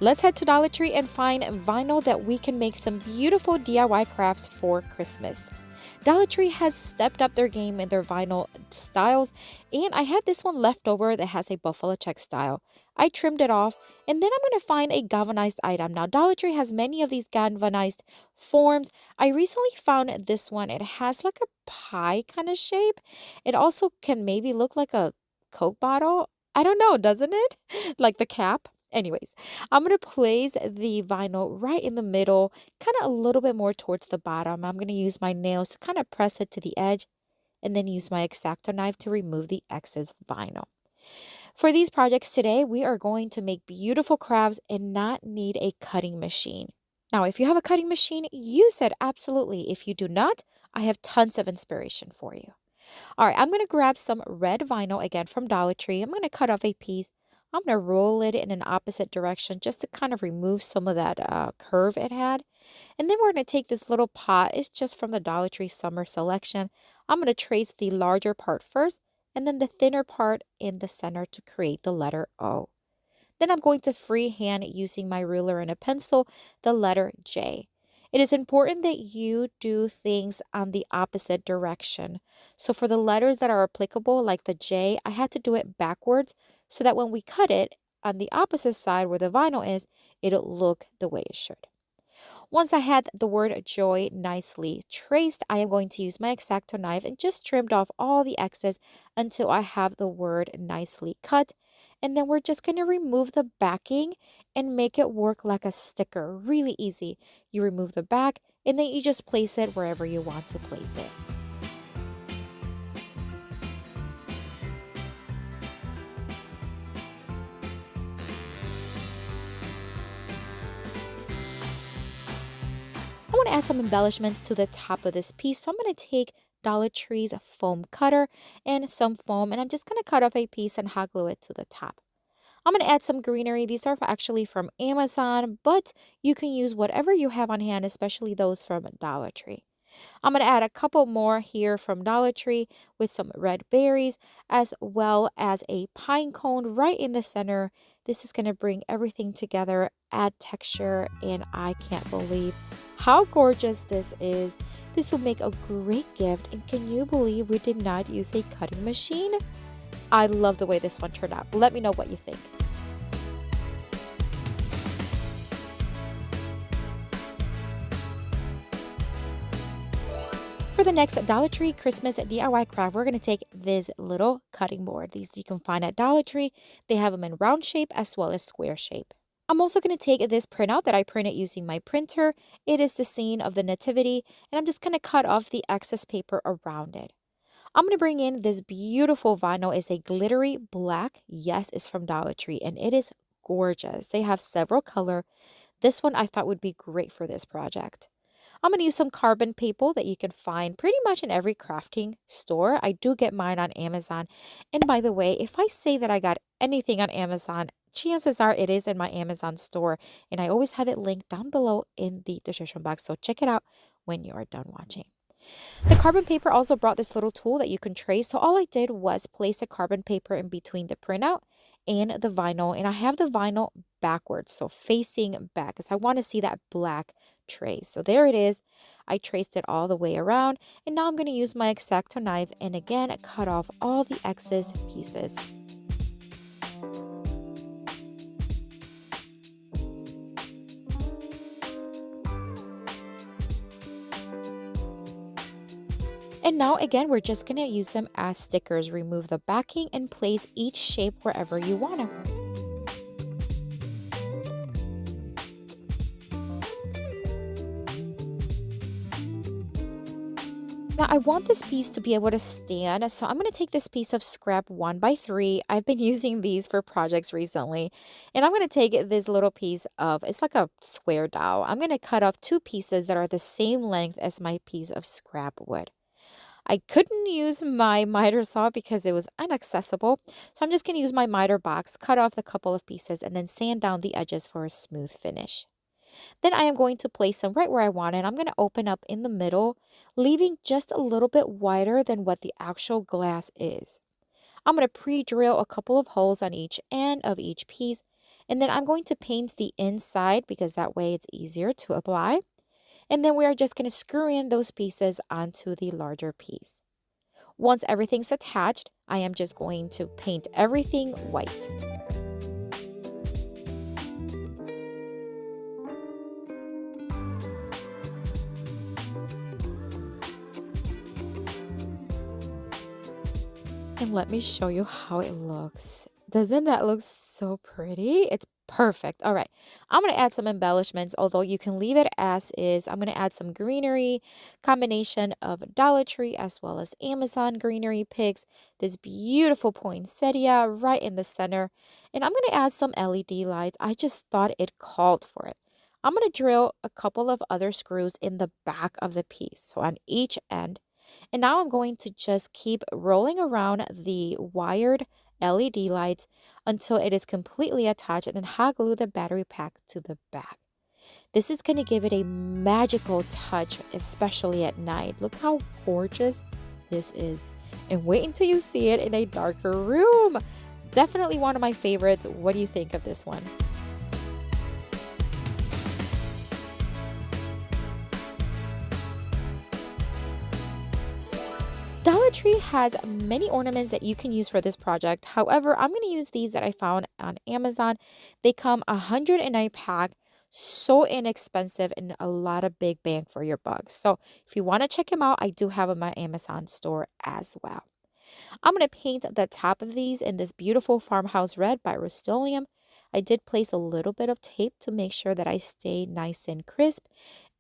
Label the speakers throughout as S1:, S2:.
S1: Let's head to Dollar Tree and find vinyl that we can make some beautiful DIY crafts for Christmas. Dollar Tree has stepped up their game in their vinyl styles, and I had this one left over that has a buffalo check style. I trimmed it off, and then I'm going to find a galvanized item. Now, Dollar Tree has many of these galvanized forms. I recently found this one. It has like a pie kind of shape. It also can maybe look like a Coke bottle. I don't know, doesn't it? Like the cap. Anyways, I'm going to place the vinyl right in the middle, kind of a little bit more towards the bottom. I'm going to use my nails to kind of press it to the edge and then use my X-Acto knife to remove the excess vinyl. For these projects today, we are going to make beautiful crafts and not need a cutting machine. Now, if you have a cutting machine, use it absolutely. If you do not, I have tons of inspiration for you. All right, I'm going to grab some red vinyl again from Dollar Tree. I'm going to cut off a piece. I'm going to roll it in an opposite direction just to kind of remove some of that curve it had. And then we're going to take this little pot. It's just from the Dollar Tree Summer Selection. I'm going to trace the larger part first and then the thinner part in the center to create the letter O. Then I'm going to freehand using my ruler and a pencil the letter J. It is important that you do things on the opposite direction. So for the letters that are applicable, like the J, I had to do it backwards so that when we cut it on the opposite side where the vinyl is, it'll look the way it should. Once I had the word joy nicely traced, I am going to use my X-Acto knife and just trimmed off all the excess until I have the word nicely cut. And then we're just going to remove the backing and make it work like a sticker. Really easy. You remove the back and then you just place it wherever you want to place it. I want to add some embellishments to the top of this piece. So I'm going to take Dollar Tree's foam cutter and some foam, and I'm just going to cut off a piece and hot glue it to the top. I'm going to add some greenery. These are actually from Amazon, but you can use whatever you have on hand, especially those from Dollar Tree. I'm going to add a couple more here from Dollar Tree with some red berries, as well as a pine cone right in the center. This is going to bring everything together, add texture, and I can't believe how gorgeous this is. This will make a great gift, and can you believe we did not use a cutting machine? I love the way this one turned out. Let me know what you think. For the next Dollar Tree Christmas DIY craft, we're going to take this little cutting board. These you can find at Dollar Tree. They have them in round shape as well as square shape. I'm also going to take this printout that I printed using my printer. It is the scene of the nativity, and I'm just going to cut off the excess paper around it. I'm going to bring in this beautiful vinyl. It's a glittery black. Yes, it's from Dollar Tree, and it is gorgeous. They have several colors. This one I thought would be great for this project. I'm going to use some carbon paper that you can find pretty much in every crafting store. I do get mine on Amazon. And by the way, if I say that I got anything on Amazon, chances are it is in my Amazon store. And I always have it linked down below in the description box. So check it out when you are done watching. The carbon paper also brought this little tool that you can trace. So all I did was place the carbon paper in between the printout and the vinyl. And I have the vinyl backwards, so facing back, because I want to see that black trace. So there it is. I traced it all the way around. And now I'm going to use my X-Acto knife and again cut off all the excess pieces. And now again, we're just going to use them as stickers. Remove the backing and place each shape wherever you want them. Now I want this piece to be able to stand, so I'm going to take this piece of scrap 1x3. I've been using these for projects recently, and I'm going to take this little piece of, it's like a square dowel. I'm going to cut off two pieces that are the same length as my piece of scrap wood. I couldn't use my miter saw because it was inaccessible, so I'm just going to use my miter box, cut off a couple of pieces, and then sand down the edges for a smooth finish. Then I am going to place them right where I want it. I'm going to open up in the middle, leaving just a little bit wider than what the actual glass is. I'm going to pre-drill a couple of holes on each end of each piece, And then I'm going to paint the inside because that way it's easier to apply. And then we are just going to screw in those pieces onto the larger piece. Once everything's attached, I am just going to paint everything white. And let me show you how it looks. Doesn't that look so pretty? It's perfect. All right. I'm going to add some embellishments, although you can leave it as is. I'm going to add some greenery, combination of Dollar Tree as well as Amazon greenery picks. This beautiful poinsettia right in the center. And I'm going to add some LED lights. I just thought it called for it. I'm going to drill a couple of other screws in the back of the piece, so on each end. And now I'm going to just keep rolling around the wired LED lights until it is completely attached and then hot glue the battery pack to the back. This is going to give it a magical touch, especially at night. Look how gorgeous this is. And wait until you see it in a darker room. Definitely one of my favorites. What do you think of this one? Dollar Tree has many ornaments that you can use for this project. However, I'm going to use these that I found on Amazon. They come 109 pack, so inexpensive and a lot of big bang for your buck. So if you want to check them out, I do have them in my Amazon store as well. I'm going to paint the top of these in this beautiful farmhouse red by Rust-Oleum. I did place a little bit of tape to make sure that I stay nice and crisp.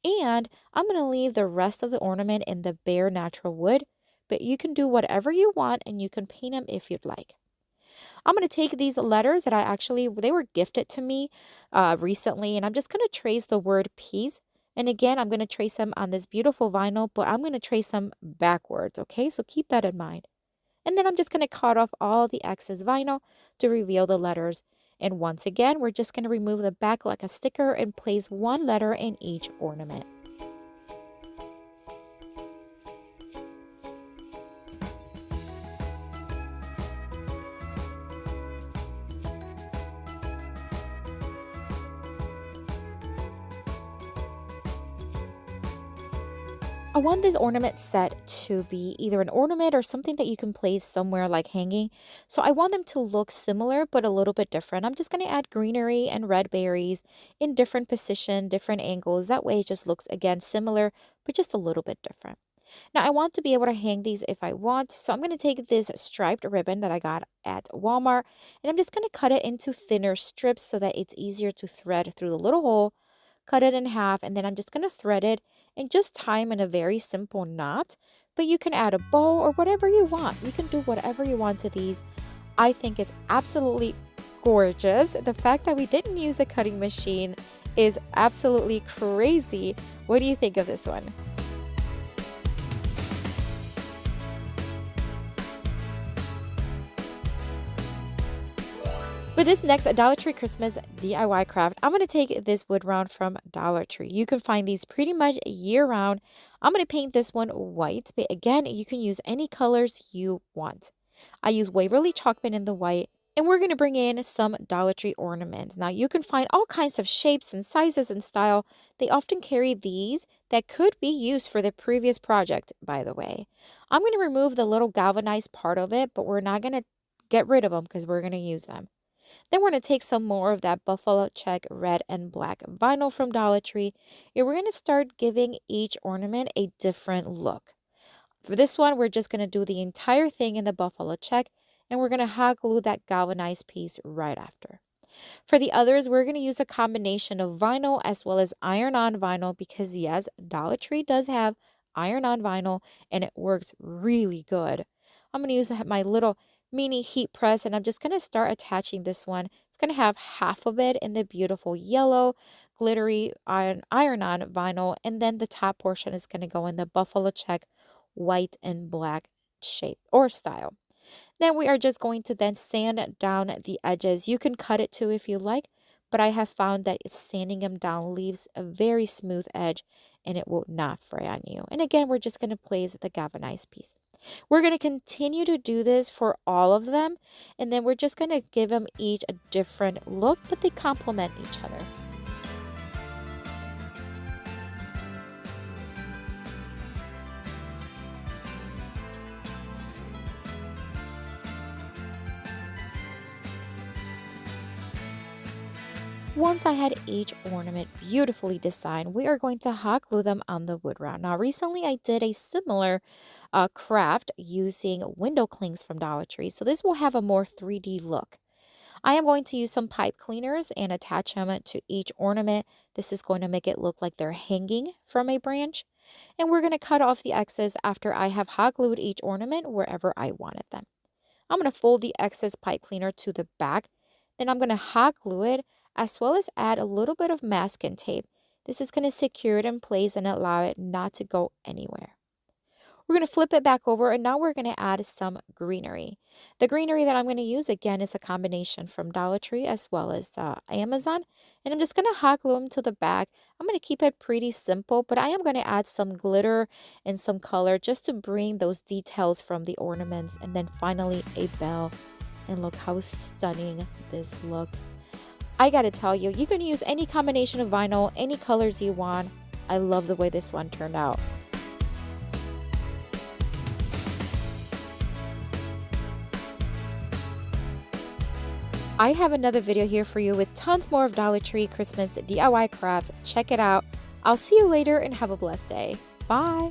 S1: And I'm going to leave the rest of the ornament in the bare natural wood. But you can do whatever you want and you can paint them if you'd like. I'm going to take these letters that they were gifted to me recently, and I'm just going to trace the word peace. And again, I'm going to trace them on this beautiful vinyl, but I'm going to trace them backwards, okay? So keep that in mind. And then I'm just going to cut off all the excess vinyl to reveal the letters. And once again, we're just going to remove the back like a sticker and place one letter in each ornament. I want this ornament set to be either an ornament or something that you can place somewhere like hanging. So I want them to look similar but a little bit different. I'm just going to add greenery and red berries in different position, different angles. That way it just looks again similar but just a little bit different. Now I want to be able to hang these if I want. So I'm going to take this striped ribbon that I got at Walmart and I'm just going to cut it into thinner strips so that it's easier to thread through the little hole. Cut it in half and then I'm just going to thread it and just tie them in a very simple knot. But you can add a bow or whatever you want. You can do whatever you want to these. I think it's absolutely gorgeous. The fact that we didn't use a cutting machine is absolutely crazy. What do you think of this one? For this next Dollar Tree Christmas DIY craft, I'm going to take this wood round from Dollar Tree. You can find these pretty much year round. I'm going to paint this one white, but again, you can use any colors you want. I use Waverly chalk pen in the white, and we're going to bring in some Dollar Tree ornaments. Now, you can find all kinds of shapes and sizes and style. They often carry these that could be used for the previous project, by the way. I'm going to remove the little galvanized part of it, but we're not going to get rid of them because we're going to use them. Then we're going to take some more of that buffalo check red and black vinyl from Dollar Tree, and we're going to start giving each ornament a different look. For this one, we're just going to do the entire thing in the buffalo check, and we're going to hot glue that galvanized piece right after. For the others, we're going to use a combination of vinyl as well as iron-on vinyl because yes, Dollar Tree does have iron-on vinyl, and it works really good. I'm going to use my little mini heat press and I'm just going to start attaching this one. It's going to have half of it in the beautiful yellow glittery iron-on vinyl, and then the top portion is going to go in the buffalo check white and black shape or style. Then we are just going to then sand down the edges. You can cut it too if you like, but I have found that sanding them down leaves a very smooth edge and it will not fray on you. And again, we're just going to place the galvanized piece. We're going to continue to do this for all of them, and then we're just going to give them each a different look, but they complement each other. Once I had each ornament beautifully designed, we are going to hot glue them on the wood round. Now, recently I did a similar craft using window clings from Dollar Tree, so this will have a more 3D look. I am going to use some pipe cleaners and attach them to each ornament. This is going to make it look like they're hanging from a branch. And we're going to cut off the excess after I have hot glued each ornament wherever I wanted them. I'm going to fold the excess pipe cleaner to the back. Then I'm going to hot glue it as well as add a little bit of masking tape. This is going to secure it in place and allow it not to go anywhere. We're going to flip it back over and now we're going to add some greenery. The greenery that I'm going to use again is a combination from Dollar Tree as well as Amazon. And I'm just going to hot glue them to the back. I'm going to keep it pretty simple, but I am going to add some glitter and some color just to bring those details from the ornaments. And then finally a bell. And look how stunning this looks. I got to tell you, you can use any combination of vinyl, any colors you want. I love the way this one turned out. I have another video here for you with tons more of Dollar Tree Christmas DIY crafts. Check it out. I'll see you later and have a blessed day. Bye.